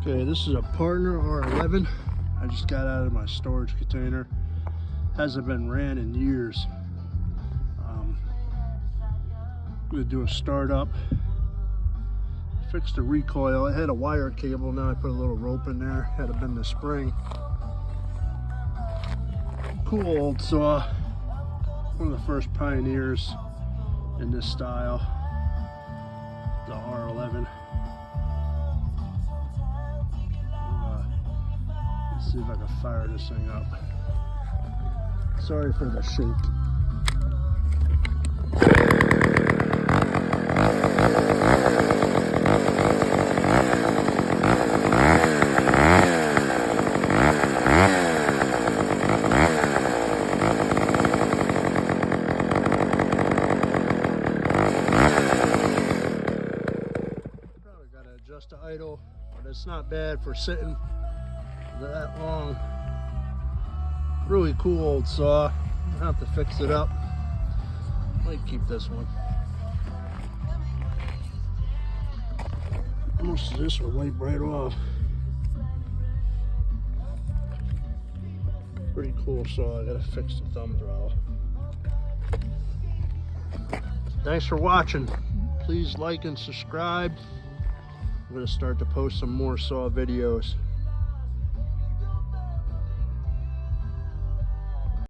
Okay, this is a Partner R11. I just got out of my storage container. Hasn't been ran in years. I'm gonna do a startup. Fixed the recoil. I had a wire cable, now I put a little rope in there. Had to bend the spring. Cool old saw. One of the first pioneers in this style. The R11. Let's see if I can fire this thing up. Sorry for the shake. Probably got to adjust the idle, but it's not bad for sitting that long. Really cool old saw. I'll have to fix it up. Might keep this one. Most of this will wipe right off. Pretty cool saw. I gotta fix the thumb throttle. Thanks for watching. Please like and subscribe. I'm gonna start to post some more saw videos.